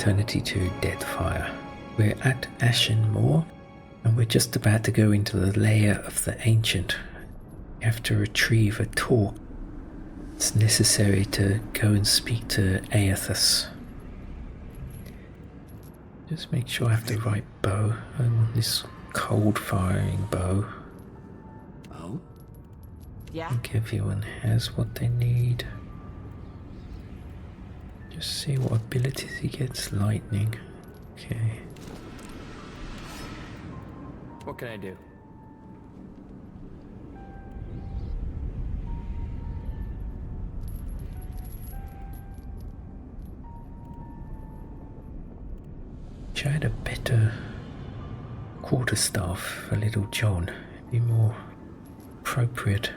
eternity to Deadfire. We're at Ashen Maw, and we're just about to go into the lair of the Ancient. You have to retrieve a torch. It's necessary to go and speak to Eothas. Just make sure I have the right bow. I want this cold firing bow. Oh? I think everyone has what they need. Just see what abilities he gets. Lightning. Okay. What can I do? Wish I had a better quarterstaff for little John. It'd be more appropriate.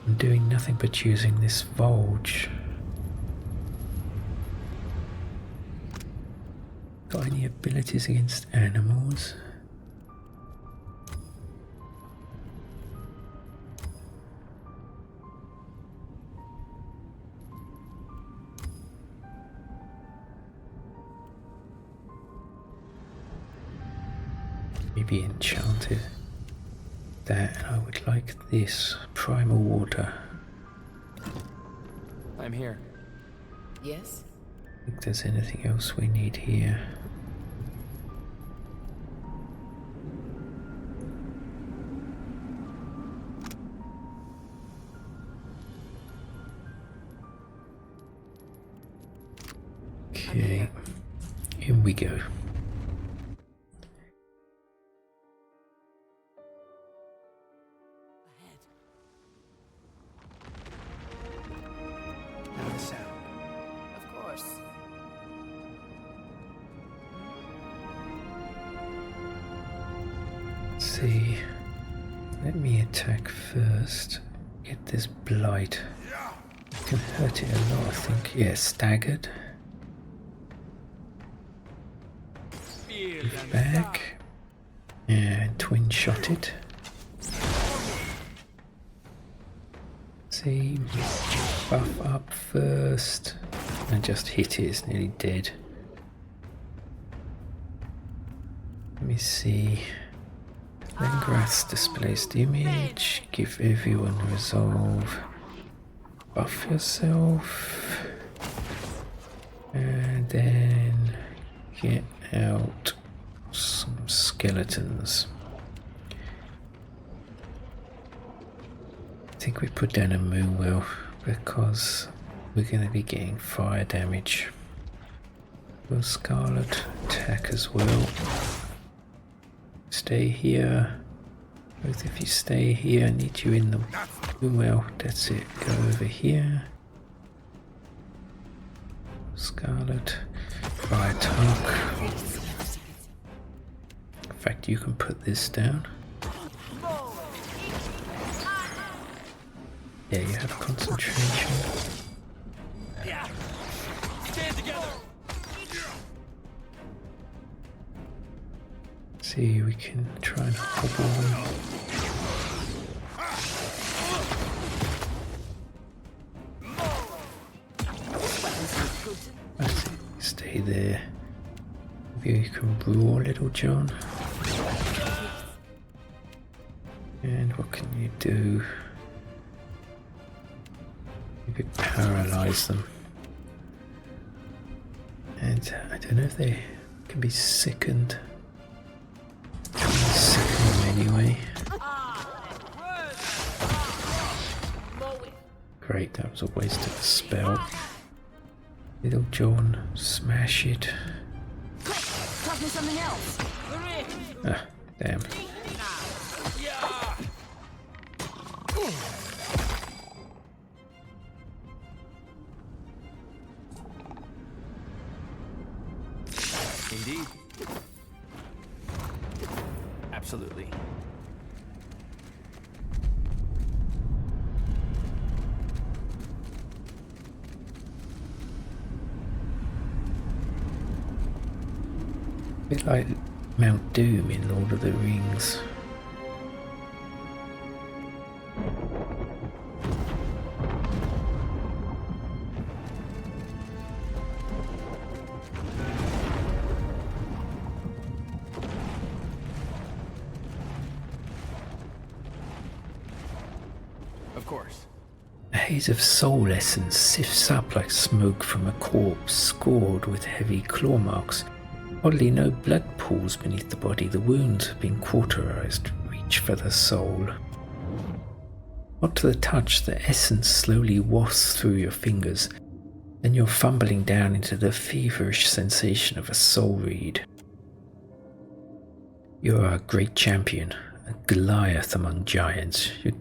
I'm doing nothing but using this Volge. Got any abilities against animals? Maybe enchanted. That I would like this primal water. I'm here. Yes? I think there's anything else we need here. Okay, here we go. See, let me attack first. Get this blight. I can hurt it a lot, I think. Yeah, staggered. Move back. And twin shot it. See, buff up first. And just hit it, it's nearly dead. Let me see. Then grass displays the image, give everyone resolve, buff yourself, and then get out some skeletons. I think we put down a moonwell because we're going to be getting fire damage. Will Scarlet attack as well. Stay here. Both of you stay here. I need you in the well. That's it. Go over here. Scarlet. Fire tank. In fact, you can put this down. Yeah, you have concentration. See, we can try and hobble them. That's it. Stay there. Maybe you can roar, little John. And what can you do? You could paralyze them. And I don't know if they can be sickened. Anyway. Great, that was a waste of a spell. Little John, smash it. Ah, damn. Indeed. Absolutely. A bit like Mount Doom in Lord of the Rings. Of course. A haze of soul essence sifts up like smoke from a corpse scored with heavy claw marks. Oddly, no blood pools beneath the body. The wounds have been cauterized. Reach for the soul. Not to the touch, the essence slowly wafts through your fingers. Then you're fumbling down into the feverish sensation of a soul read. You are a great champion, a Goliath among giants. Your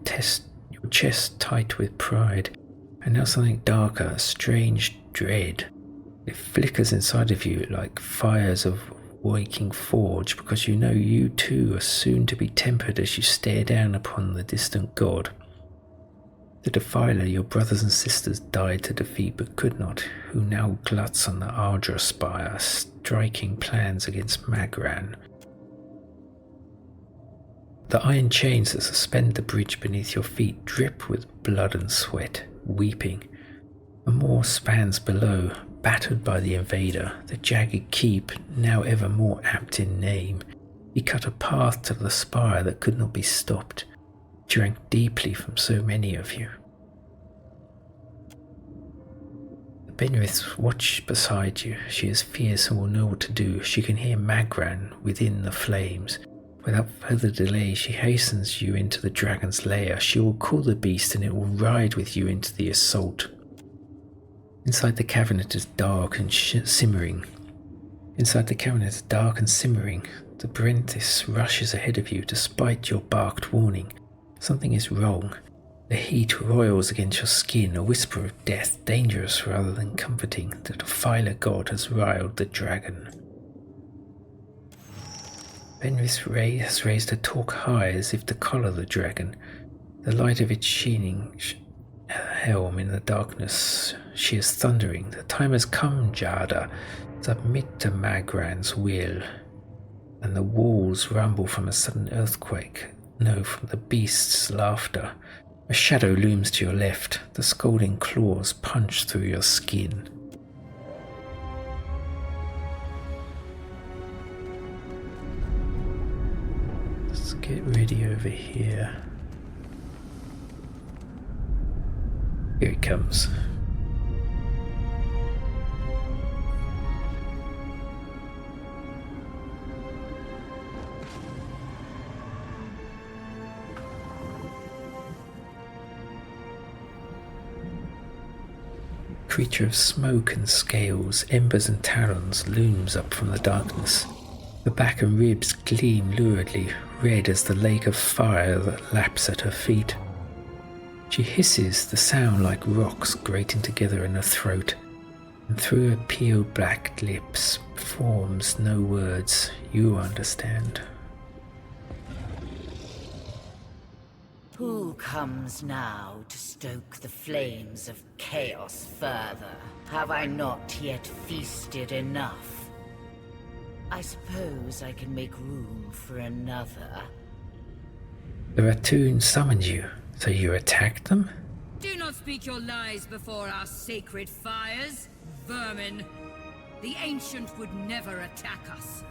chest tight with pride, and now something darker, a strange dread. It flickers inside of you like fires of waking forge, because you know you too are soon to be tempered as you stare down upon the distant god. The defiler your brothers and sisters died to defeat but could not, who now gluts on the Ardra spire, striking plans against Magran. The iron chains that suspend the bridge beneath your feet drip with blood and sweat, weeping. A Maw spans below, battered by the invader, the jagged keep, now ever more apt in name. He cut a path to the spire that could not be stopped, drank deeply from so many of you. The Benriths watch beside you. She is fierce and will know what to do. She can hear Magran within the flames. Without further delay, she hastens you into the dragon's lair. She will call the beast and it will ride with you into the assault. Inside the cavern it is dark and simmering. The Benrith rushes ahead of you despite your barked warning. Something is wrong. The heat roils against your skin, a whisper of death, dangerous rather than comforting. The defiler god has riled the dragon. Benrith has raised her torque high as if to collar the dragon, the light of its sheening helm in the darkness. She is thundering. The time has come, Jada. Submit to Magran's will. And the walls rumble from a sudden earthquake. No, from the beast's laughter. A shadow looms to your left. The scalding claws punch through your skin. Let's get ready over here. Here it comes. Creature of smoke and scales, embers and talons looms up from the darkness. The back and ribs gleam luridly, red as the lake of fire that laps at her feet. She hisses, the sound like rocks grating together in her throat, and through her peeled black lips forms no words you understand. Who comes now to stoke the flames of chaos further? Have I not yet feasted enough? I suppose I can make room for another. The Ratoon summoned you, so you attacked them? Do not speak your lies before our sacred fires, vermin. The Ancient would never attack us.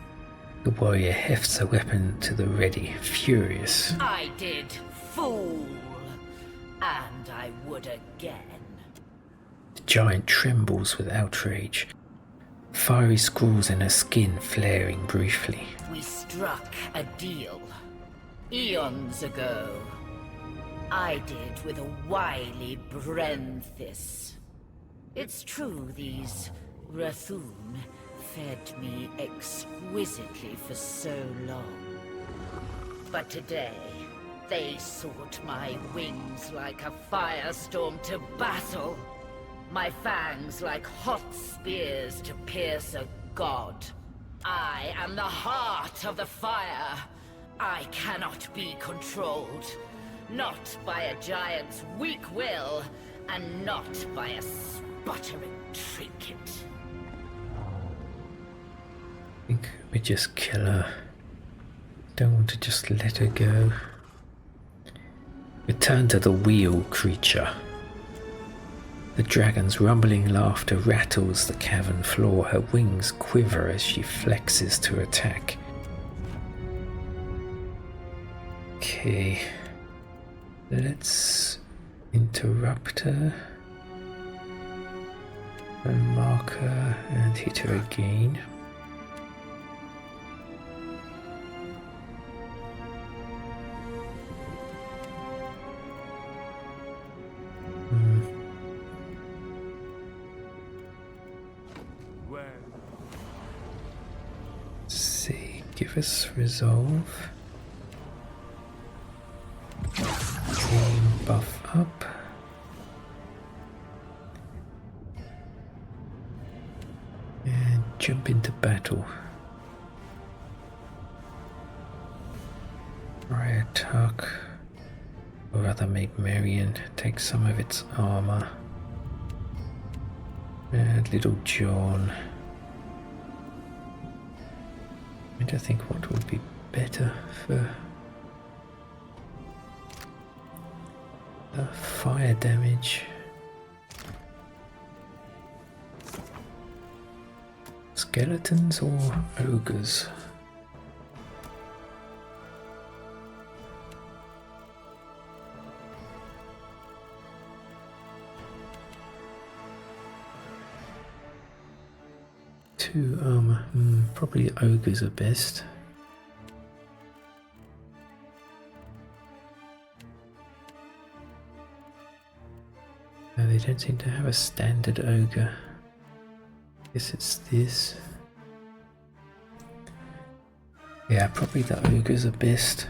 The warrior hefts a weapon to the ready, furious. I did, fool. And I would again. The giant trembles with outrage. Fiery scrawls in her skin flaring briefly. We struck a deal. Eons ago. I did with a wily Brenthis. It's true these Rathoon fed me exquisitely for so long. But today, they sought my wings like a firestorm to battle. My fangs like hot spears to pierce a god. I am the heart of the fire. I cannot be controlled. Not by a giant's weak will, and not by a sputtering trinket. I think we just kill her. Don't want to just let her go. Return to the wheel, creature. The dragon's rumbling laughter rattles the cavern floor. Her wings quiver as she flexes to attack. Okay. Let's Interrupter. A marker and hit her again. Let's see, give us resolve. Team buff up. And jump into battle. RotH, or rather Magran, take some of its armor. And Little John. I don't think what would be better for fire damage. Skeletons or ogres? Two armor. Probably ogres are best. No, they don't seem to have a standard ogre. Guess it's this. Yeah, probably the ogres are best.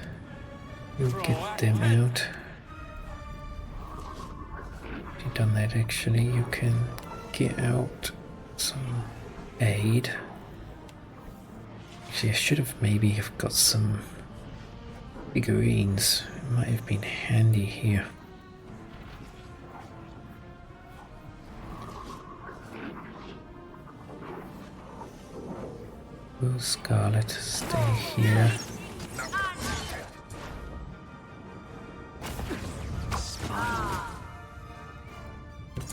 We'll get them out. If you've done that actually, you can get out some aid. Actually, I should have maybe have got some figurines. It might have been handy here. Will Scarlet stay here?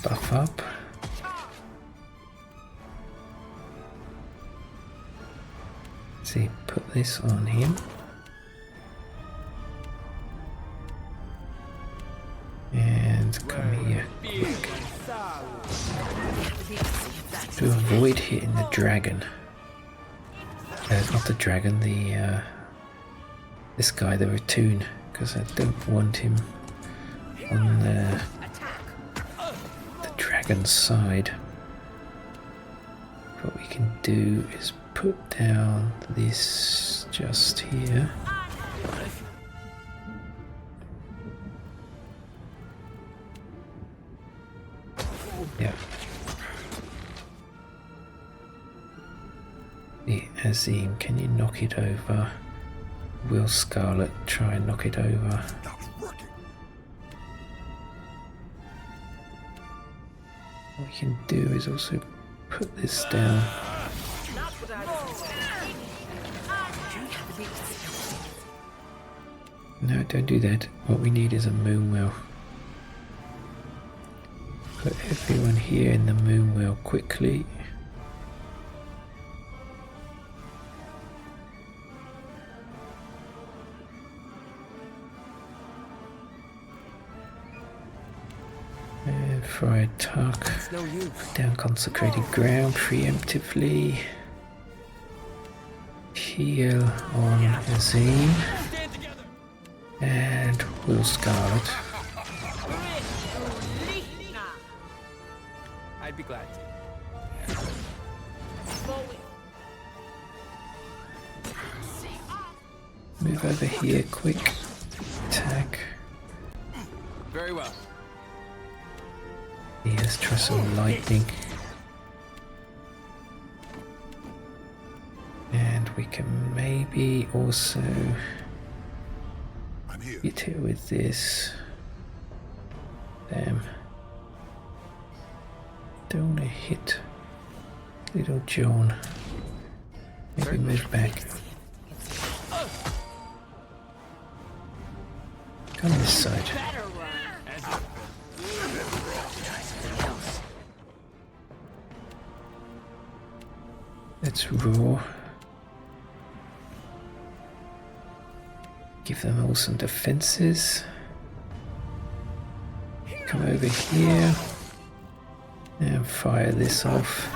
Buff up. See, put this on him. And come here quick. To avoid hitting the dragon. Not the dragon, this guy, the ratoon, because I don't want him on the dragon's side. What we can do is put down this just here. Yeah. Azim, can you knock it over? Will Scarlet try and knock it over? What we can do is also put this down. No, don't do that. What we need is a moonwell. Put everyone here in the moonwell quickly. And for attack, put down consecrated ground preemptively. Heal on Azim. And Will Scarlet. I'd be glad to. Move over here, quick. Attack. Very well. Yeah, let's try some lightning. And we can maybe also hit it with this. Damn. Don't want to hit Little John. Maybe move back. Come this side. Let's roar. Give them all some defenses. come over here and fire this off.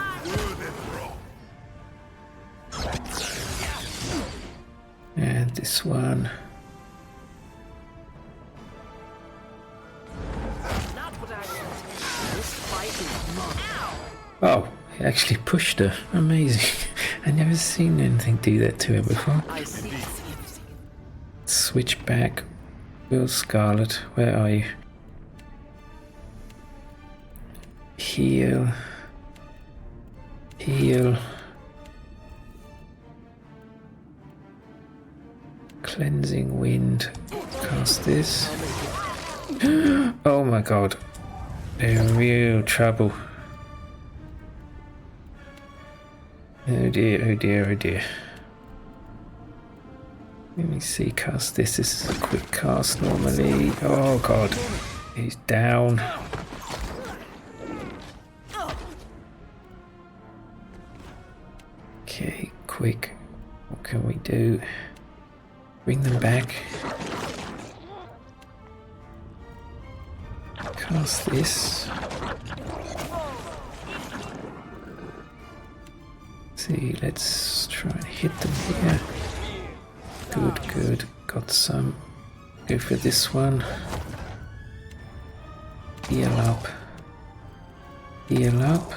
And this one. Oh, he actually pushed her. Amazing. I've never seen anything do that to her before. Switch back. Will Scarlet, where are you? Heal. Heal. Cleansing wind. Cast this. Oh my god. They're in real trouble. Oh dear, oh dear, oh dear. Let me see, cast this. This is a quick cast normally. Oh god. He's down. Okay, quick. What can we do? Bring them back. Cast this. See, let's try and hit them here. Good, good. Got some. Go for this one. Heal up. Heal up.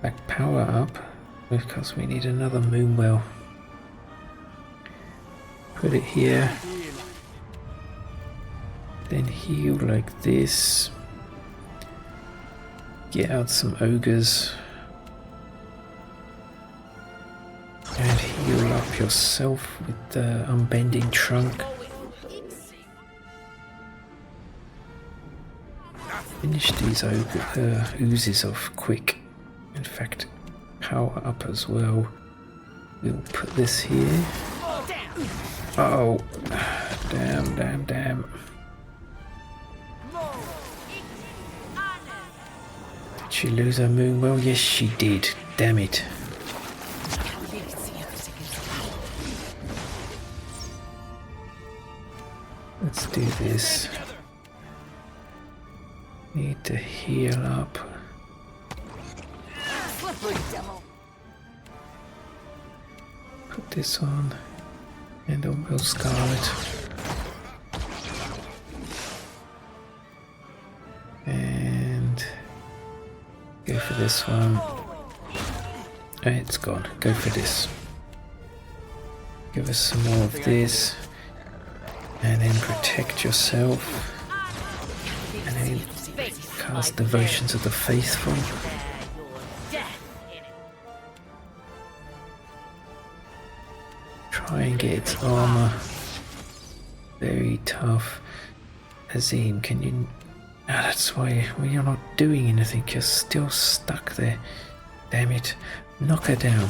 Back power up. Because we need another moonwell. Put it here. Then heal like this. Get out some ogres. And heal up yourself with the unbending trunk. Finish these oozes off quick. In fact, power up as well. We'll put this here. Oh, damn, damn, damn. Did she lose her moonwell? Yes, she did. Damn it. Let's do this. Need to heal up. Put this on. And on Will Scarlet. And go for this one. It's gone. Go for this. Give us some more of this. And then protect yourself. And then cast Devotions of the Faithful. Try and get its armor. Very tough. Azim, can you... Ah, that's why you're not doing anything. You're still stuck there. Damn it. Knock her down.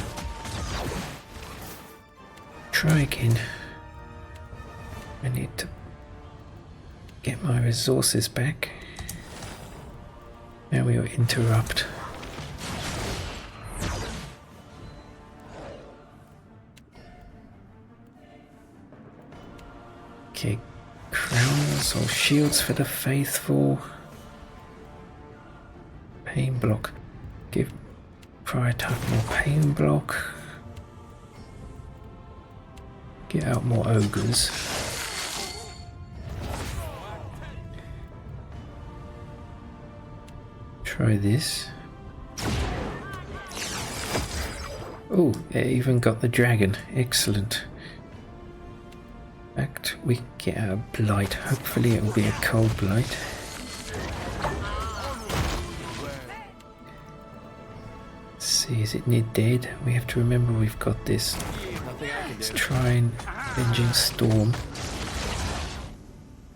Try again. I need to get my resources back. Now we will interrupt. Okay, crowns or shields for the faithful. Pain block. Give prior type more pain block. Get out more ogres. Try this. Oh, it even got the dragon. Excellent. In fact, we get a blight. Hopefully it will be a cold blight. Let's see, is it near dead? We have to remember we've got this. Let's try and Avenging Storm.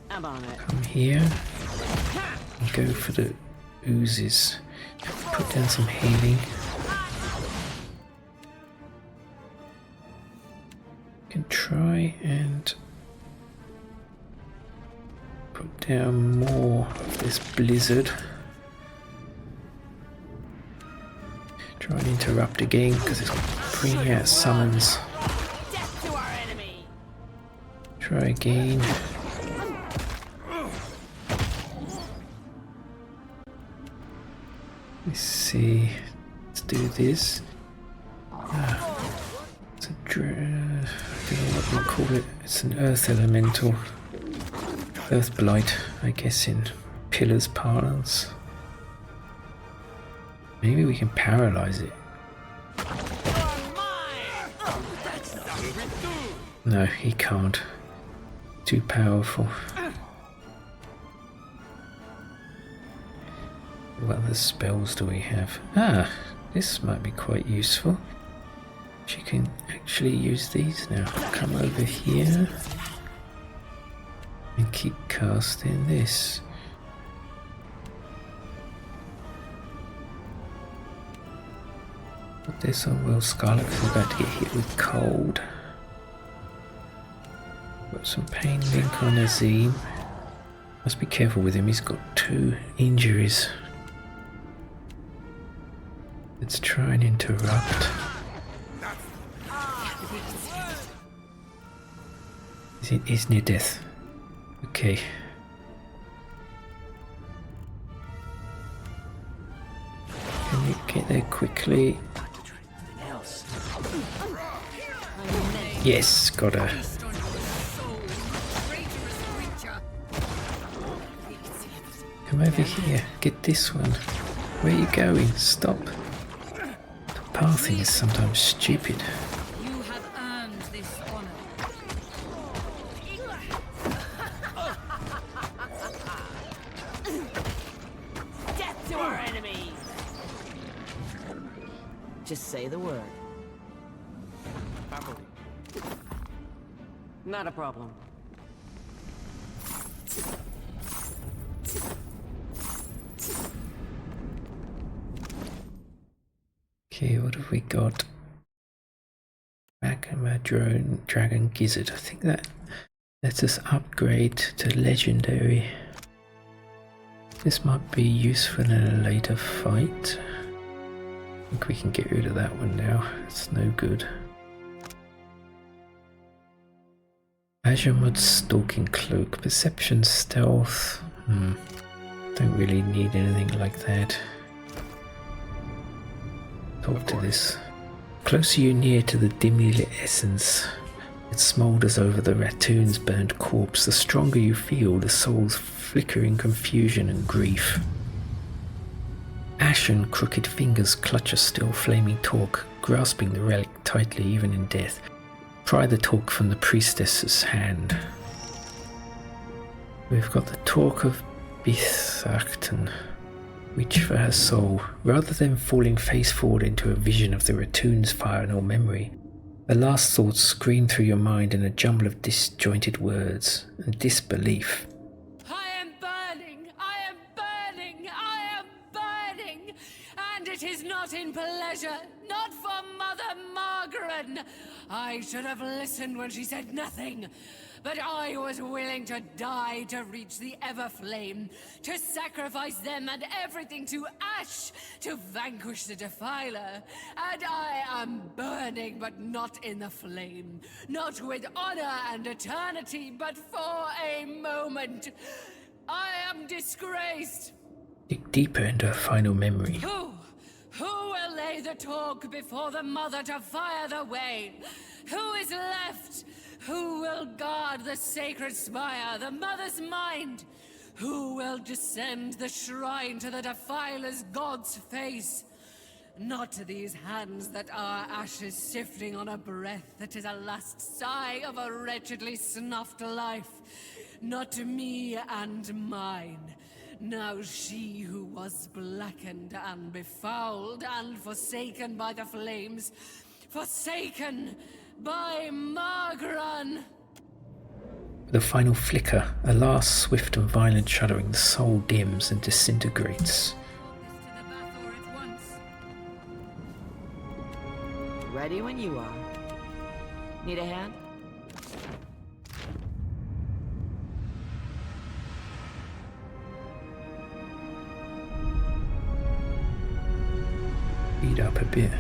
Come here and go for the oozes. Put down some healing. Can try and put down more of this blizzard. Try and interrupt again because it's bringing out summons. Try again. see. Let's do this. It's a I don't know what you call it. It's an earth elemental. Earth blight, I guess, in Pillar's parlance. Maybe we can paralyze it. No, he can't. Too powerful. What other spells do we have? Ah, this might be quite useful. She can actually use these now. Come over here and keep casting this. Put this on Will Scarlet because we're about to get hit with cold. Got some pain link on Azim. Must be careful with him, he's got 2 injuries. Let's try and interrupt. He's near death. Okay. Can you get there quickly? Yes, got her. Come over here, get this one. Where are you going? Stop. The pathing is sometimes stupid. You have earned this honor. Death to our enemies! Just say the word. Happily. Not a problem. Okay, what have we got? Magran Dragon Gizzard. I think that lets us upgrade to legendary. This might be useful in a later fight. I think we can get rid of that one now. It's no good. Azure Stalking Cloak. Perception Stealth. Don't really need anything like that. Talk to this. Closer you near to the dimly lit essence, it smoulders over the ratoon's burned corpse, the stronger you feel the soul's flickering confusion and grief. Ashen, crooked fingers clutch a still flaming torque, grasping the relic tightly even in death. Pry the torque from the priestess's hand. We've got the torque of Bithakton. Reach for her soul. Rather than falling face forward into a vision of the ratoon's final memory, the last thoughts scream through your mind in a jumble of disjointed words and disbelief. I am burning! I am burning! I am burning! And it is not in pleasure, not for Mother Magran. I should have listened when she said nothing. But I was willing to die to reach the Everflame, to sacrifice them and everything to ash, to vanquish the Defiler. And I am burning, but not in the flame. Not with honor and eternity, but for a moment. I am disgraced. Dig deeper into her final memory. Who will lay the torque before the Mother to fire the way? Who is left? Who will guard the sacred spire, the Mother's mind? Who will descend the shrine to the Defiler's God's face? Not to these hands that are ashes sifting on a breath that is a last sigh of a wretchedly snuffed life. Not to me and mine. Now she who was blackened and befouled and forsaken by the flames, forsaken by Magran. With a final flicker, a last swift and violent shuddering, the soul dims and disintegrates. Ready when you are. Need a hand? Speed up a bit.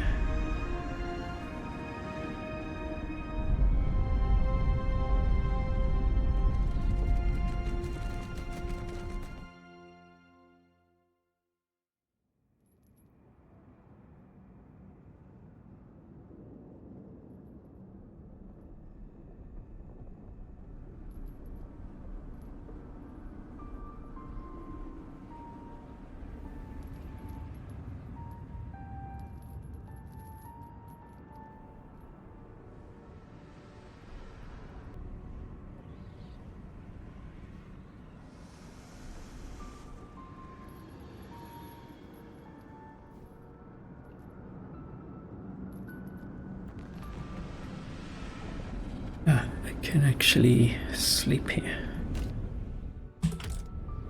can actually sleep here.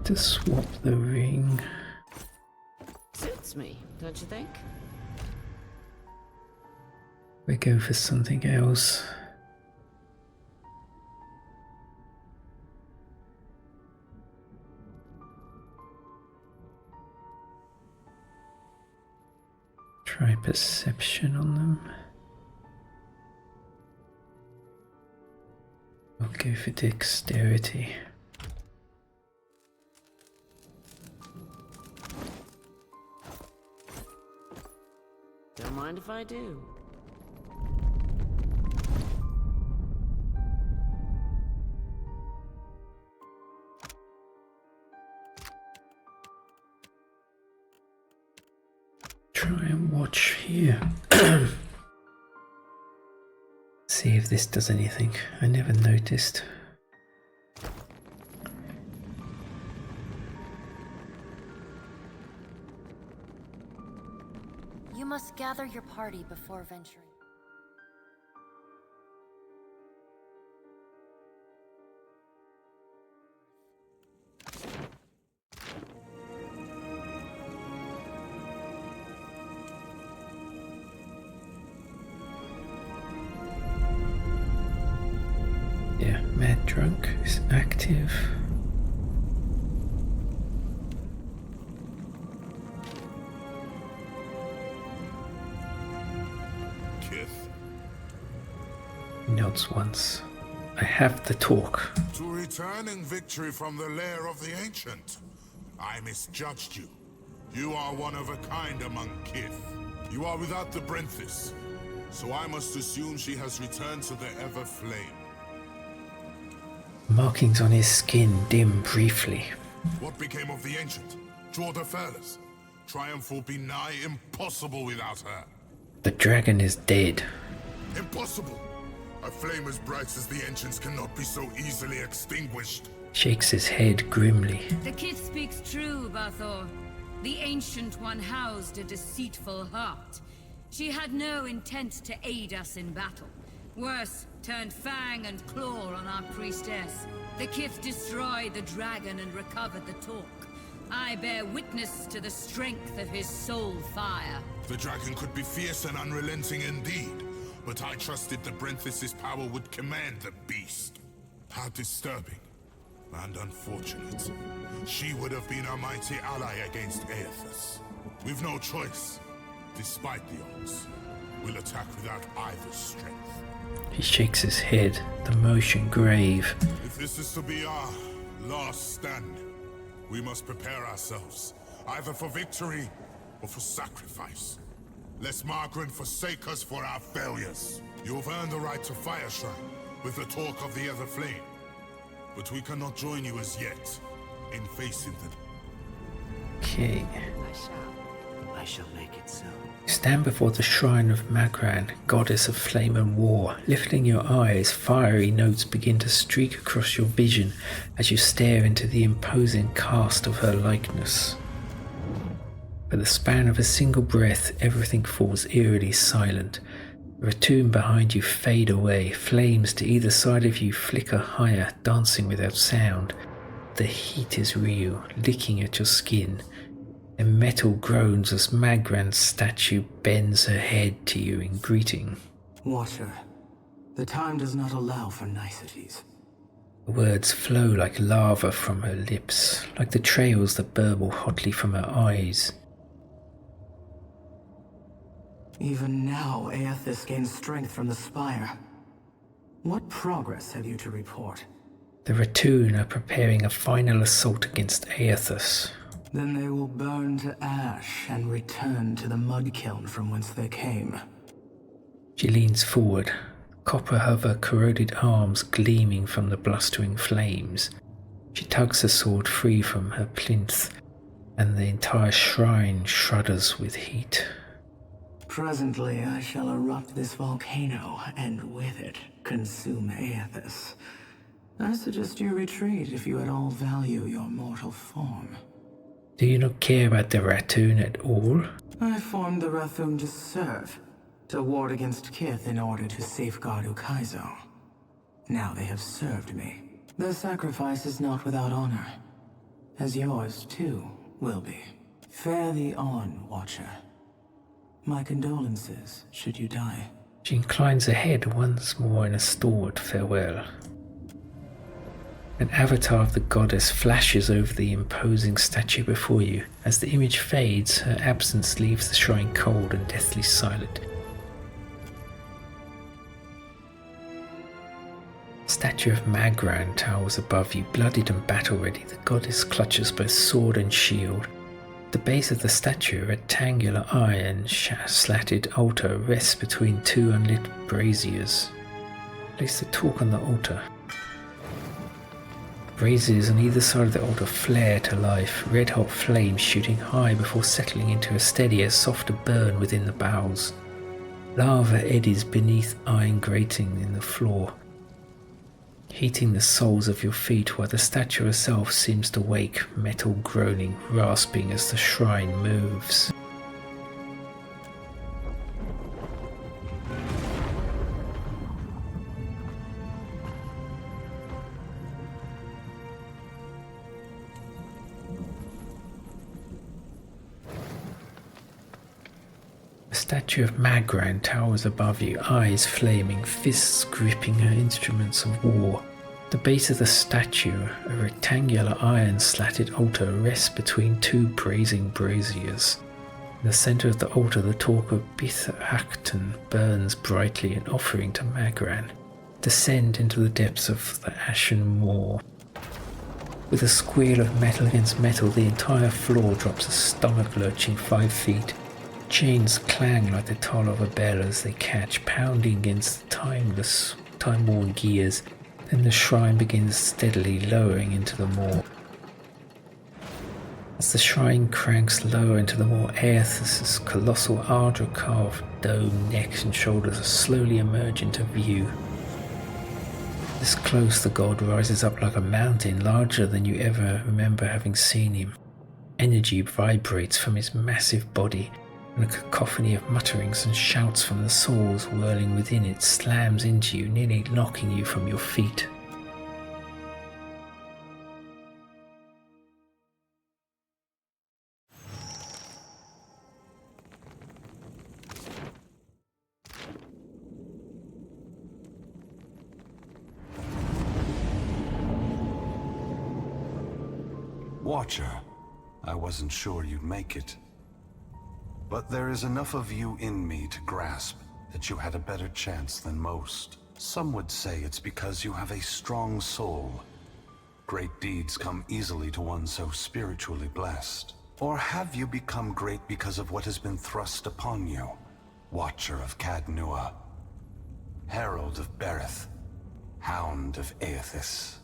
To swap the ring. Suits me, don't you think? We go for something else. Try perception on them. I'll go for dexterity. Don't mind if I do. Try and watch here. See if this does anything. I never noticed. You must gather your party before venturing. Yeah, Mad Drunk is active. Nods once. I have the talk. To returning victory from the lair of the Ancient. I misjudged you. You are one of a kind among Kith. You are without the Brenthis, so I must assume she has returned to the Ever Flame. Markings on his skin dim briefly. What became of the Ancient? Jadaferlas? Triumph will be nigh impossible without her. The dragon is dead. Impossible! A flame as bright as the Ancient's cannot be so easily extinguished. Shakes his head grimly. The kid speaks true, Bathor. The Ancient One housed a deceitful heart. She had no intent to aid us in battle. Worse, turned fang and claw on our priestess. The Kith destroyed the dragon and recovered the talk. I bear witness to the strength of his soul fire. The dragon could be fierce and unrelenting indeed, but I trusted the Brenthis' power would command the beast. How disturbing and unfortunate. She would have been a mighty ally against Eothas. We've no choice. Despite the odds, we'll attack without either's strength. He shakes his head, the motion grave. If this is to be our last stand, we must prepare ourselves, either for victory or for sacrifice. Lest Magran forsake us for our failures. You've earned the right to Fire Shrine, with the talk of the Other Flame. But we cannot join you as yet, in facing them. Okay. I shall make it so. Stand before the shrine of Magran, goddess of flame and war. Lifting your eyes, fiery notes begin to streak across your vision as you stare into the imposing cast of her likeness. For the span of a single breath, everything falls eerily silent. The tomb behind you fade away, flames to either side of you flicker higher, dancing without sound. The heat is real, licking at your skin. And metal groans as Magran's statue bends her head to you in greeting. Watcher, the time does not allow for niceties. Words flow like lava from her lips, like the trails that burble hotly from her eyes. Even now, Eothas gains strength from the spire. What progress have you to report? The Ratoon are preparing a final assault against Eothas. Then they will burn to ash and return to the mud kiln from whence they came. She leans forward, copper of her corroded arms gleaming from the blustering flames. She tugs her sword free from her plinth, and the entire shrine shudders with heat. Presently, I shall erupt this volcano, and with it, consume Eothas. I suggest you retreat if you at all value your mortal form. Do you not care about the Ratoon at all? I formed the Ratoon to serve, to ward against Kith in order to safeguard Ukaizo. Now they have served me. Their sacrifice is not without honor, as yours, too, will be. Fare thee on, Watcher. My condolences, should you die. She inclines her head once more in a stalwart farewell. An avatar of the goddess flashes over the imposing statue before you. As the image fades, her absence leaves the shrine cold and deathly silent. The statue of Magran towers above you, bloodied and battle-ready. The goddess clutches both sword and shield. At the base of the statue, a rectangular iron slatted altar rests between two unlit braziers. Place the torch on the altar. Braziers on either side of the altar flare to life, red-hot flames shooting high before settling into a steadier, softer burn within the bowels. Lava eddies beneath iron grating in the floor, heating the soles of your feet while the statue herself seems to wake, metal groaning, rasping as the shrine moves. The statue of Magran towers above you, eyes flaming, fists gripping her instruments of war. At the base of the statue, a rectangular iron slatted altar rests between two brazen braziers. In the center of the altar, the torch of Bithakton burns brightly, an offering to Magran. Descend into the depths of the Ashen Maw. With a squeal of metal against metal, the entire floor drops a stomach lurching 5 feet. Chains clang like the toll of a bell as they catch, pounding against the time-worn gears. Then the shrine begins steadily lowering into the maw. As the shrine cranks lower into the maw, Eothas' colossal Ardra-carved dome, neck and shoulders slowly emerge into view. This close, the god rises up like a mountain, larger than you ever remember having seen him. Energy vibrates from his massive body, and a cacophony of mutterings and shouts from the souls whirling within it slams into you, nearly knocking you from your feet. Watcher, I wasn't sure you'd make it. But there is enough of you in me to grasp that you had a better chance than most. Some would say it's because you have a strong soul. Great deeds come easily to one so spiritually blessed. Or have you become great because of what has been thrust upon you? Watcher of Cadnua, Herald of Berith, Hound of Eothas.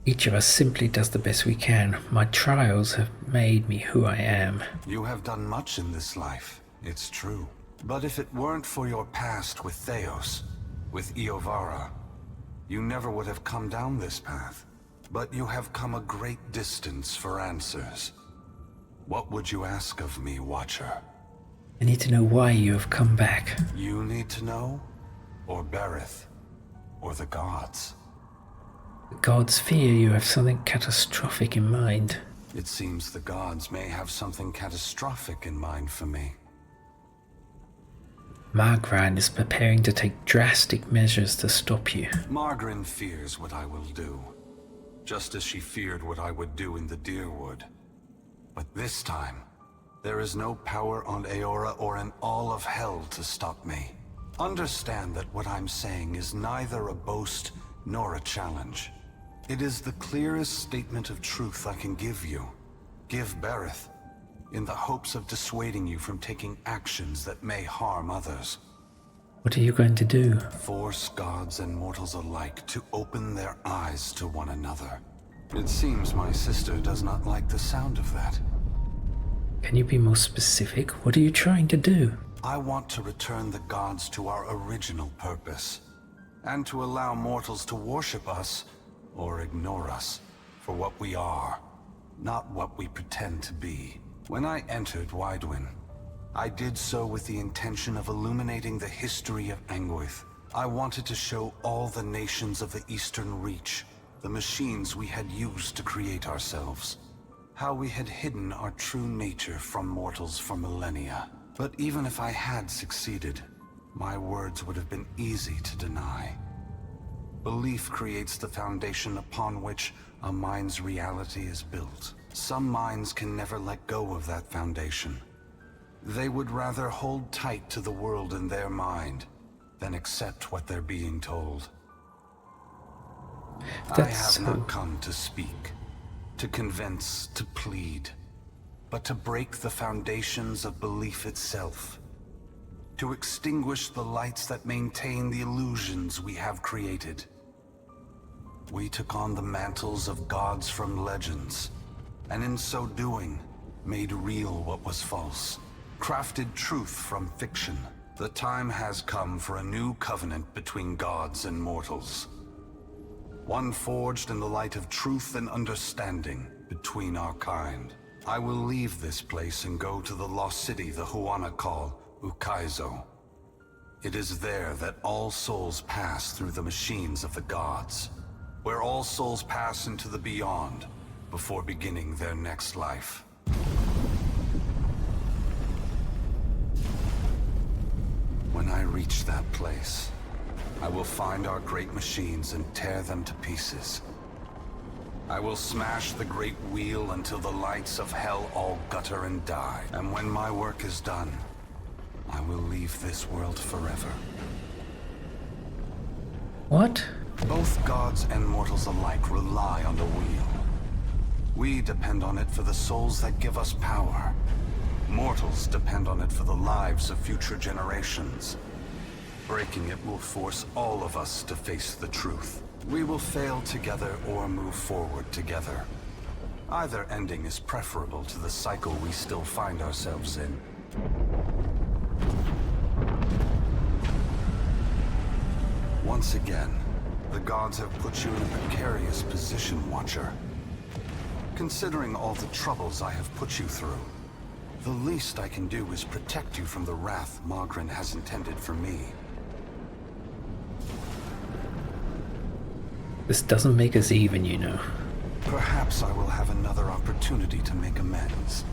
Each of us simply does the best we can. My trials have made me who I am. You have done much in this life, it's true. But if it weren't for your past with Theos, with Iovara, you never would have come down this path. But you have come a great distance for answers. What would you ask of me, Watcher? I need to know why you have come back. You need to know? Or Berith? Or the gods? The gods fear you have something catastrophic in mind. It seems the gods may have something catastrophic in mind for me. Magran is preparing to take drastic measures to stop you. Magran fears what I will do, just as she feared what I would do in the Deerwood. But this time, there is no power on Eora or in all of hell to stop me. Understand that what I'm saying is neither a boast nor a challenge. It is the clearest statement of truth I can give you. Give Berith, in the hopes of dissuading you from taking actions that may harm others. What are you going to do? Force gods and mortals alike to open their eyes to one another. It seems my sister does not like the sound of that. Can you be more specific? What are you trying to do? I want to return the gods to our original purpose, and to allow mortals to worship us or ignore us for what we are, not what we pretend to be. When I entered Wydwin, I did so with the intention of illuminating the history of Anguith, I wanted to show all the nations of the Eastern Reach the machines we had used to create ourselves. How we had hidden our true nature from mortals for millennia. But even if I had succeeded, my words would have been easy to deny. Belief creates the foundation upon which a mind's reality is built. Some minds can never let go of that foundation. They would rather hold tight to the world in their mind than accept what they're being told. I have not come to speak, to convince, to plead, but to break the foundations of belief itself. To extinguish the lights that maintain the illusions we have created. We took on the mantles of gods from legends, and in so doing, made real what was false. Crafted truth from fiction. The time has come for a new covenant between gods and mortals. One forged in the light of truth and understanding between our kind. I will leave this place and go to the lost city the Huana call Ukaizo. It is there that all souls pass through the machines of the gods, where all souls pass into the beyond before beginning their next life. When I reach that place, I will find our great machines and tear them to pieces. I will smash the great wheel until the lights of hell all gutter and die. And when my work is done, I will leave this world forever. What? Both gods and mortals alike rely on the wheel. We depend on it for the souls that give us power. Mortals depend on it for the lives of future generations. Breaking it will force all of us to face the truth. We will fail together or move forward together. Either ending is preferable to the cycle we still find ourselves in. Once again, the gods have put you in a precarious position, Watcher. Considering all the troubles I have put you through, the least I can do is protect you from the wrath Magran has intended for me. This doesn't make us even, you know. Perhaps I will have another opportunity to make amends.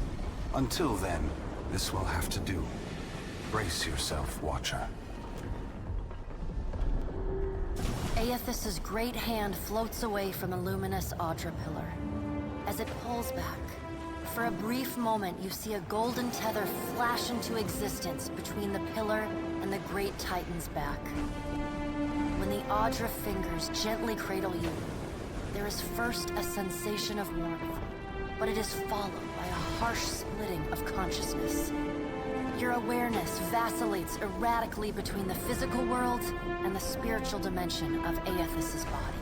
Until then, this will have to do. Brace yourself, Watcher. Eothas' great hand floats away from the luminous Audra pillar. As it pulls back, for a brief moment you see a golden tether flash into existence between the pillar and the great Titan's back. When the Audra fingers gently cradle you, there is first a sensation of warmth, but it is followed by a harsh splitting of consciousness. Your awareness vacillates erratically between the physical world and the spiritual dimension of Eothas' body.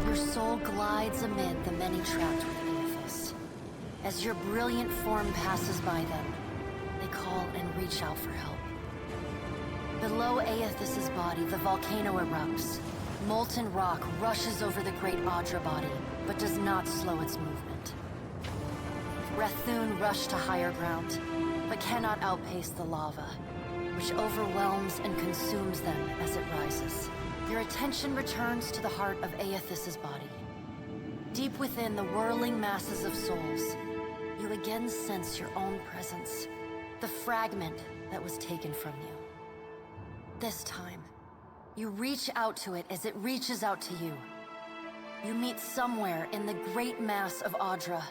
Your soul glides amid the many trapped with Eothas. As your brilliant form passes by them, they call and reach out for help. Below Eothas' body, the volcano erupts. Molten rock rushes over the great Audra body, but does not slow its movement. Rathun rush to higher ground, but cannot outpace the lava, which overwhelms and consumes them as it rises. Your attention returns to the heart of Eothas' body. Deep within the whirling masses of souls, you again sense your own presence, the fragment that was taken from you. This time, you reach out to it as it reaches out to you. You meet somewhere in the great mass of Audra,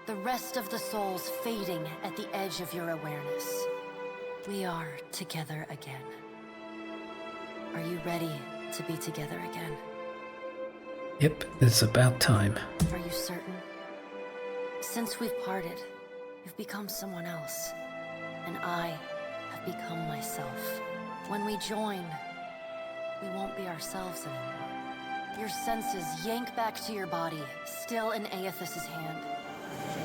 the rest of the souls fading at the edge of your awareness. We are together again. Are you ready to be together again? Yep, it's about time. Are you certain? Since we've parted, you've become someone else, and I have become myself. When we join, we won't be ourselves anymore. Your senses yank back to your body, still in Eothas' hand.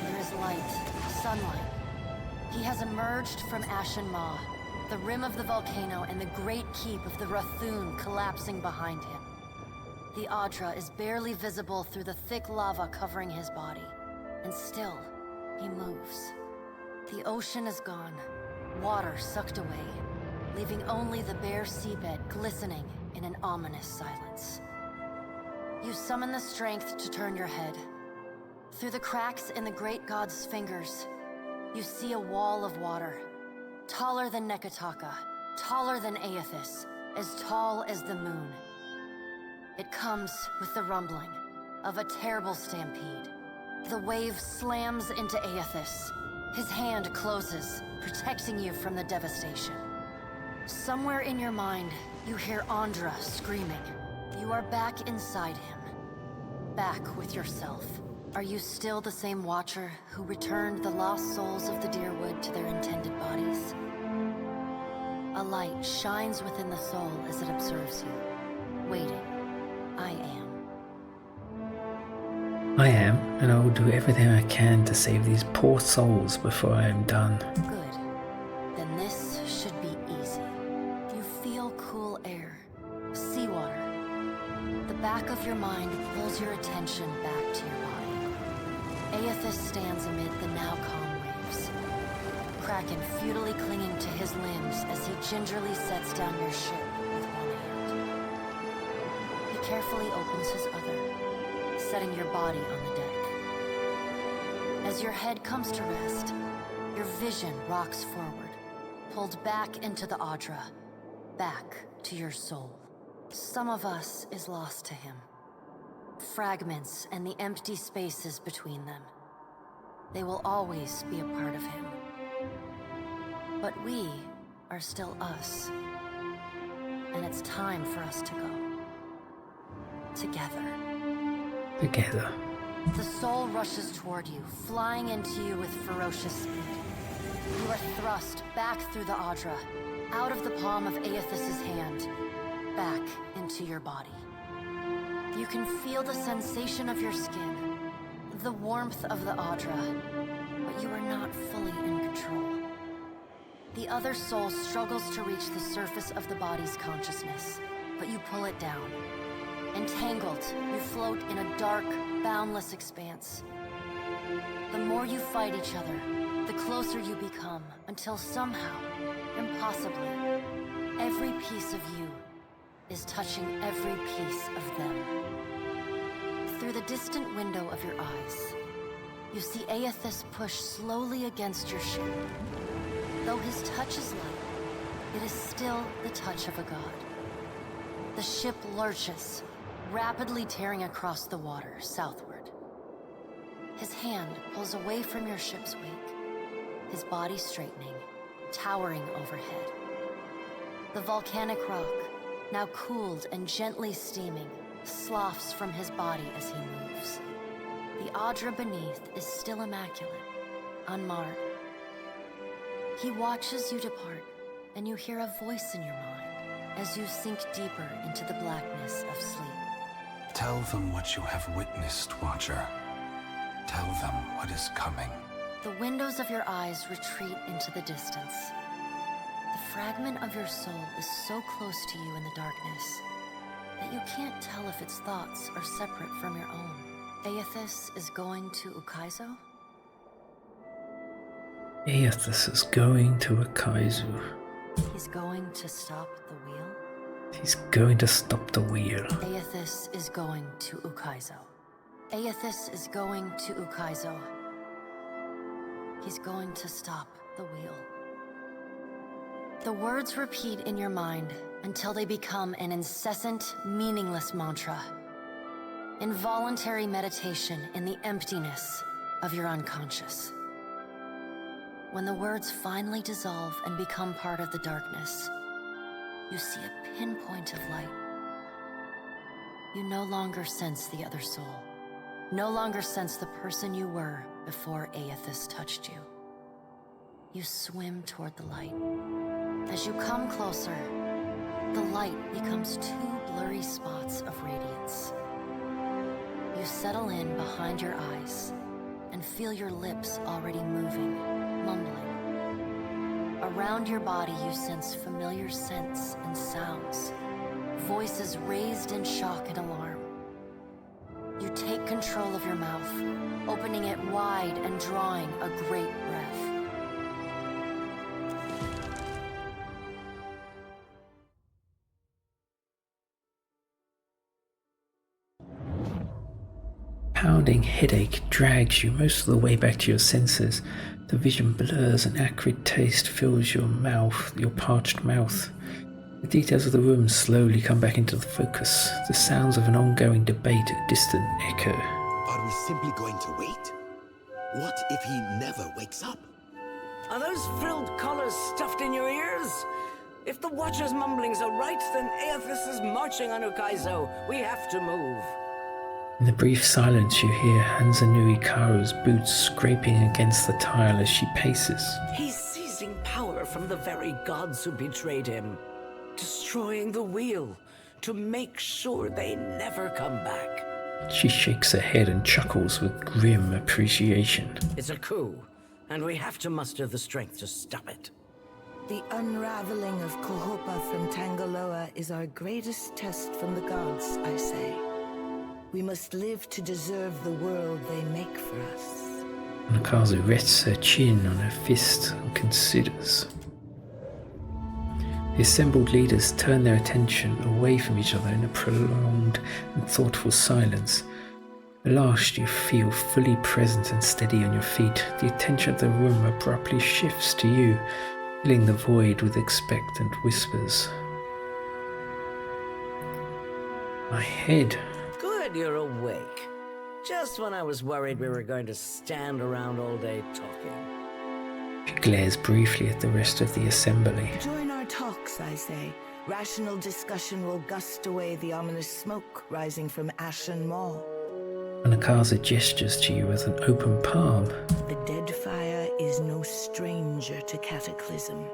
There is light, sunlight. He has emerged from Ashen Maw, the rim of the volcano and the great keep of the Rathun collapsing behind him. The Audra is barely visible through the thick lava covering his body, and still, he moves. The ocean is gone, water sucked away. leaving only the bare seabed glistening in an ominous silence. You summon the strength to turn your head. Through the cracks in the great god's fingers, you see a wall of water, taller than Neketaka, taller than Eothas, as tall as the moon. It comes with the rumbling of a terrible stampede. The wave slams into Eothas. His hand closes, protecting you from the devastation. Somewhere in your mind, you hear Andra screaming. You are back inside him. Back with yourself. Are you still the same Watcher who returned the lost souls of the Deerwood to their intended bodies? A light shines within the soul as it observes you. Waiting. I am. I am, and I will do everything I can to save these poor souls before I am done. Good. Then this should be easy. You feel cool air, seawater. The back of your mind pulls your attention back to your body. Eothas stands amid the now calm waves. Kraken futilely clinging to his limbs as he gingerly sets down your ship with one hand. He carefully opens his other, setting your body on the deck. As your head comes to rest, your vision rocks forward, pulled back into the Audra, back to your soul. Some of us is lost to him. Fragments and the empty spaces between them. They will always be a part of him. But we are still us. And it's time for us to go. Together. Together. The soul rushes toward you, flying into you with ferocious speed. You are thrust back through the Audra, out of the palm of Eothas' hand, back into your body. You can feel the sensation of your skin, the warmth of the Audra, but you are not fully in control. The other soul struggles to reach the surface of the body's consciousness, but you pull it down. Entangled, you float in a dark, boundless expanse. The more you fight each other, the closer you become, until somehow, impossibly, every piece of you is touching every piece of them. Through the distant window of your eyes, you see Eothas push slowly against your ship. Though his touch is light, it is still the touch of a god. The ship lurches, rapidly tearing across the water southward. His hand pulls away from your ship's wake, his body straightening, towering overhead. The volcanic rock, now cooled and gently steaming, sloughs from his body as he moves. The Audra beneath is still immaculate, unmarred. He watches you depart, and you hear a voice in your mind as you sink deeper into the blackness of sleep. Tell them what you have witnessed, Watcher. Tell them what is coming. The windows of your eyes retreat into the distance. The fragment of your soul is so close to you in the darkness that you can't tell if its thoughts are separate from your own. Eothas is going to Ukaizo? Eothas is going to Ukaizo. He's going to stop the wheel? He's going to stop the wheel. Eothas is going to Ukaizo. Eothas is going to Ukaizo. He's going to stop the wheel. The words repeat in your mind until they become an incessant, meaningless mantra. Involuntary meditation in the emptiness of your unconscious. When the words finally dissolve and become part of the darkness, you see a pinpoint of light. You no longer sense the other soul. No longer sense the person you were before Eothas touched you. You swim toward the light. As you come closer, the light becomes two blurry spots of radiance. You settle in behind your eyes and feel your lips already moving, mumbling. Around your body you sense familiar scents and sounds, voices raised in shock and alarm. You take control of your mouth, opening it wide and drawing a great breath. pounding headache drags you most of the way back to your senses. The vision blurs, an acrid taste fills your mouth, your parched mouth. The details of the room slowly come back into the focus. The sounds of an ongoing debate, a distant echo. Are we simply going to wait? What if he never wakes up? Are those frilled collars stuffed in your ears? If the Watcher's mumblings are right, then Eothas is marching on Ukaizo. We have to move. In the brief silence you hear Hanzanui Karu's boots scraping against the tile as she paces. He's seizing power from the very gods who betrayed him. Destroying the wheel to make sure they never come back. She shakes her head and chuckles with grim appreciation. It's a coup, and we have to muster the strength to stop it. The unraveling of Kohopa from Tangaloa is our greatest test from the gods, I say. We must live to deserve the world they make for us. Nakazu rests her chin on her fist and considers. The assembled leaders turn their attention away from each other in a prolonged and thoughtful silence. At last you feel fully present and steady on your feet. The attention of the room abruptly shifts to you, filling the void with expectant whispers. My head. Good, you're awake. Just when I was worried we were going to stand around all day talking. She glares briefly at the rest of the assembly. Join our talks, I say. Rational discussion will gust away the ominous smoke rising from Ashen Maw. Anakaza gestures to you with an open palm. The Deadfire is no stranger to cataclysm.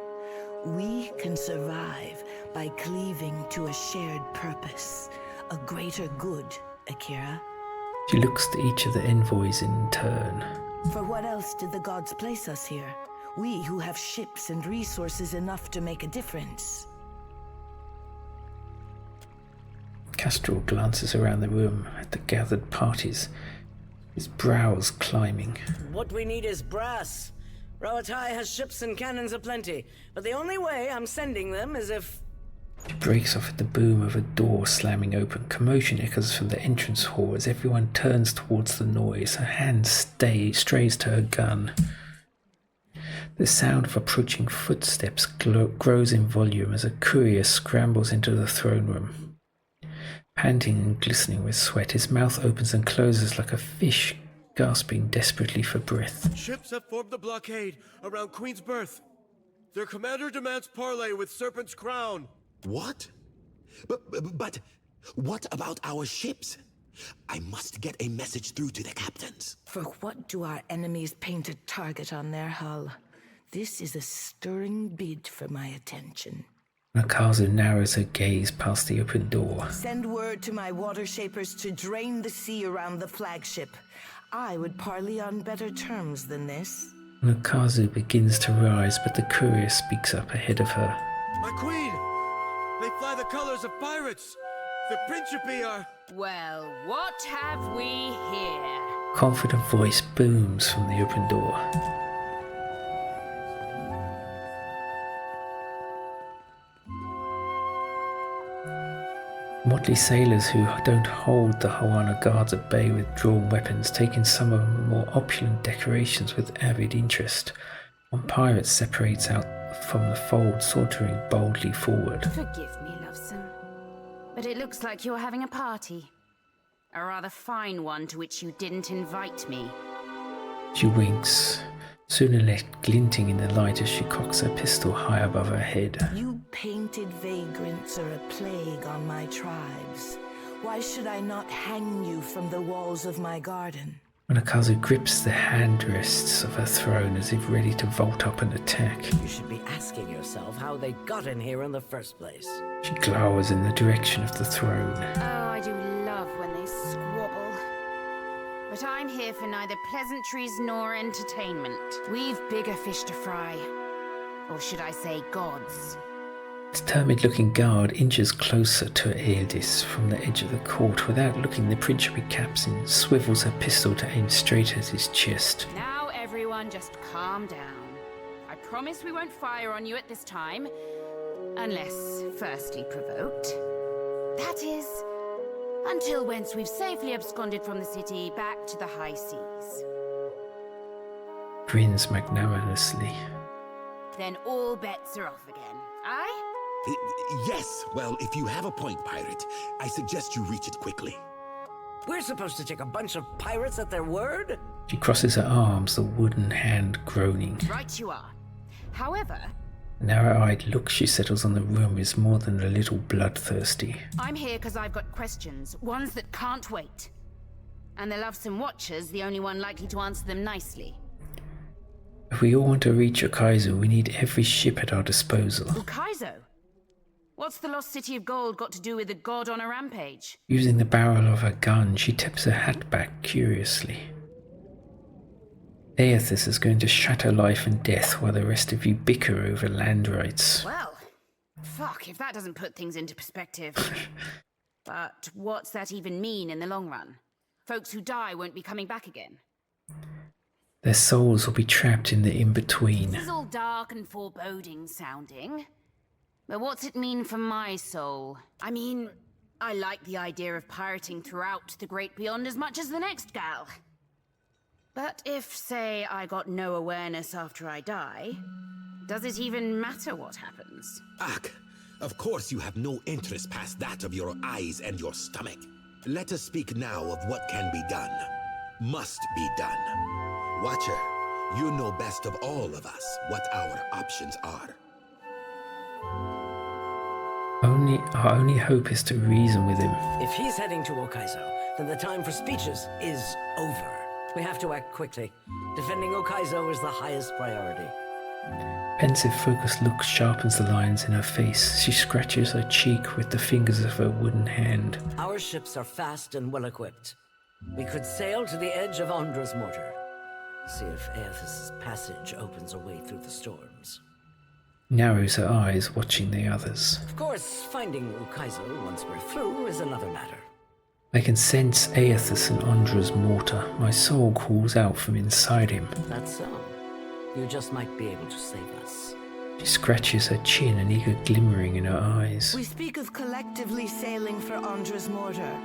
We can survive by cleaving to a shared purpose, a greater good, Akira. She looks to each of the envoys in turn. For what else did the gods place us here? We who have ships and resources enough to make a difference. Castrol glances around the room at the gathered parties, his brows climbing. What we need is brass. RotH has ships and cannons aplenty, but the only way I'm sending them is if... She breaks off at the boom of a door slamming open. Commotion echoes from the entrance hall as everyone turns towards the noise. Her hand strays to her gun. The sound of approaching footsteps grows in volume as a courier scrambles into the throne room. Panting and glistening with sweat, his mouth opens and closes like a fish, gasping desperately for breath. Ships have formed the blockade around Queen's Berth. Their commander demands parley with Serpent's Crown. What? But what about our ships? I must get a message through to the captains. For what do our enemies paint a target on their hull? This is a stirring bid for my attention. Nakazu narrows her gaze past the open door. Send word to my water shapers to drain the sea around the flagship. I would parley on better terms than this. Nakazu begins to rise, but the courier speaks up ahead of her. My queen! They fly the colors of pirates! The Principe are... Well, what have we here? Confident voice booms from the open door. Motley sailors who don't hold the Hawana guards at bay with drawn weapons, taking some of the more opulent decorations with avid interest. One pirate separates out from the fold, sauntering boldly forward. Forgive me, Lovesome, but it looks like you're having a party. A rather fine one to which you didn't invite me. She winks, Sunilette glinting in the light as she cocks her pistol high above her head. You painted vagrants are a plague on my tribes. Why should I not hang you from the walls of my garden? Nakazu grips the handrests of her throne as if ready to vault up and attack. You should be asking yourself how they got in here in the first place. She glowers in the direction of the throne. Oh, I do love when they squabble. But I'm here for neither pleasantries nor entertainment. We've bigger fish to fry. Or should I say gods? Determined-looking guard inches closer to Eothas from the edge of the court. Without looking, the Principe captain swivels her pistol to aim straight at his chest. Now everyone just calm down. I promise we won't fire on you at this time. Unless firstly provoked. That is, Until once we've safely absconded from the city back to the high seas. Grins magnanimously. Then all bets are off again, aye? Yes, well, if you have a point, pirate, I suggest you reach it quickly. We're supposed to take a bunch of pirates at their word? She crosses her arms, the wooden hand groaning. Right you are. However... The narrow-eyed look she settles on the room is more than a little bloodthirsty. I'm here because I've got questions, ones that can't wait. And the Lovesome Watcher's the only one likely to answer them nicely. If we all want to reach Ukaizo, we need every ship at our disposal. Ukaizo? What's the lost city of gold got to do with the god on a rampage? Using the barrel of her gun, she tips her hat back curiously. Eothas is going to shatter life and death while the rest of you bicker over land rights. Well, fuck if that doesn't put things into perspective. But what's that even mean in the long run? Folks who die won't be coming back again. Their souls will be trapped in the in-between. This is all dark and foreboding sounding. But what's it mean for my soul? I mean, I like the idea of pirating throughout the Great Beyond as much as the next gal. But if, say, I got no awareness after I die, does it even matter what happens? Ak, of course you have no interest past that of your eyes and your stomach. Let us speak now of what can be done. Must be done. Watcher, you know best of all of us what our options are. Our only hope is to reason with him. If he's heading to Ukaizo, then the time for speeches is over. We have to act quickly. Defending Ukaizo is the highest priority. Pensive, focused look sharpens the lines in her face. She scratches her cheek with the fingers of her wooden hand. Our ships are fast and well-equipped. We could sail to the edge of Andra's mortar. See if Eothas' passage opens a way through the storms. Narrows her eyes, watching the others. Of course, finding Ukaizo once we're through is another matter. I can sense Eothas and Andra's mortar. My soul calls out from inside him. That's so. You just might be able to save us. She scratches her chin, an eager glimmering in her eyes. We speak of collectively sailing for Andra's mortar,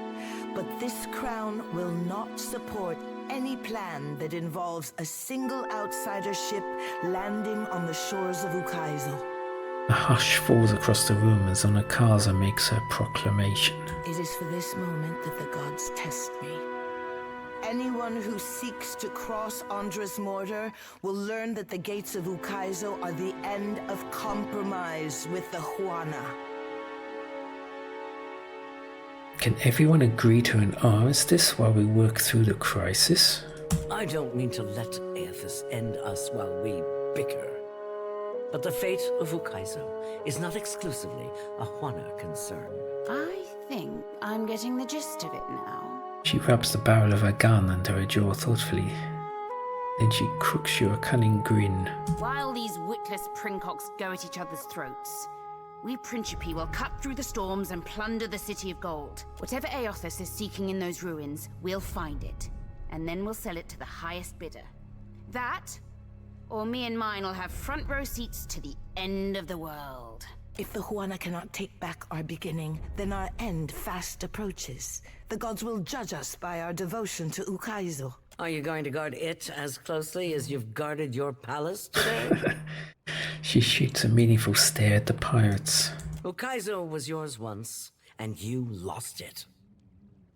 but this crown will not support any plan that involves a single outsider ship landing on the shores of Ukaizo. A hush falls across the room as Onakaza makes her proclamation. It is for this moment that the gods test me. Anyone who seeks to cross Andra's mortar will learn that the gates of Ukaizo are the end of compromise with the Huana. Can everyone agree to an armistice while we work through the crisis? I don't mean to let Eothas end us while we bicker. But the fate of Ukaizo is not exclusively a Huana concern. I think I'm getting the gist of it now. She rubs the barrel of her gun under her jaw thoughtfully. Then she crooks you a cunning grin. While these witless princocks go at each other's throats, we Principi will cut through the storms and plunder the city of gold. Whatever Eothas is seeking in those ruins, we'll find it. And then we'll sell it to the highest bidder. That, or me and mine will have front row seats to the end of the world. If the Huana cannot take back our beginning, then our end fast approaches. The gods will judge us by our devotion to Ukaizo. Are you going to guard it as closely as you've guarded your palace today? She shoots a meaningful stare at the pirates. Ukaizo was yours once, and you lost it.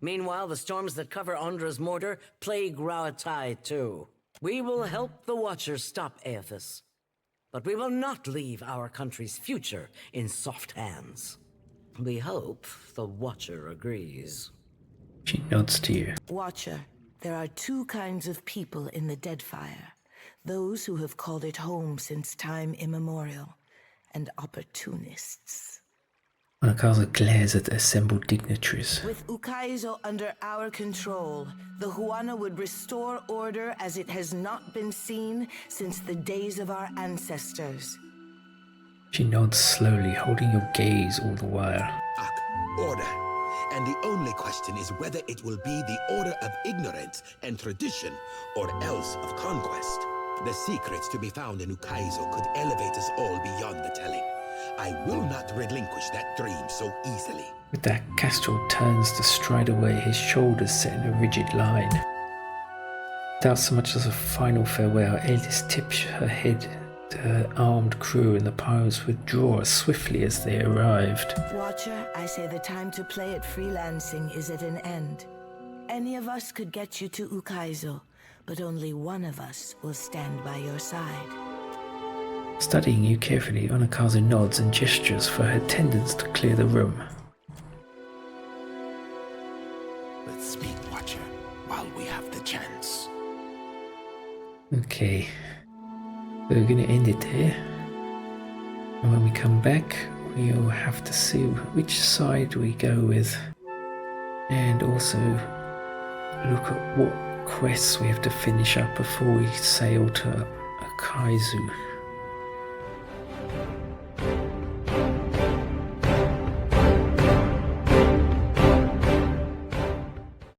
Meanwhile, the storms that cover Andra's mortar plague RotH too. We will help the Watchers stop Eothas. But we will not leave our country's future in soft hands. We hope the Watcher agrees. She nods to you. Watcher, there are two kinds of people in the Deadfire. Those who have called it home since time immemorial, and opportunists. Onakaza glares at the assembled dignitaries. With Ukaizo under our control, the Huana would restore order as it has not been seen since the days of our ancestors. She nods slowly, holding your gaze all the while. Order. And the only question is whether it will be the order of ignorance and tradition, or else of conquest. The secrets to be found in Ukaizo could elevate us all beyond the telling. I will not relinquish that dream so easily. With that, Castrol turns to stride away, his shoulders set in a rigid line. Without so much as a final farewell, Elis tips her head to her armed crew, and the pirates withdraw as swiftly as they arrived. Watcher, I say the time to play at freelancing is at an end. Any of us could get you to Ukaizo, but only one of us will stand by your side. Studying you carefully, Onakazu nods and gestures for her attendants to clear the room. Let's speak, Watcher, while we have the chance. Okay, so we're going to end it there. And when we come back, we'll have to see which side we go with. And also look at what quests we have to finish up before we sail to Ukaizo.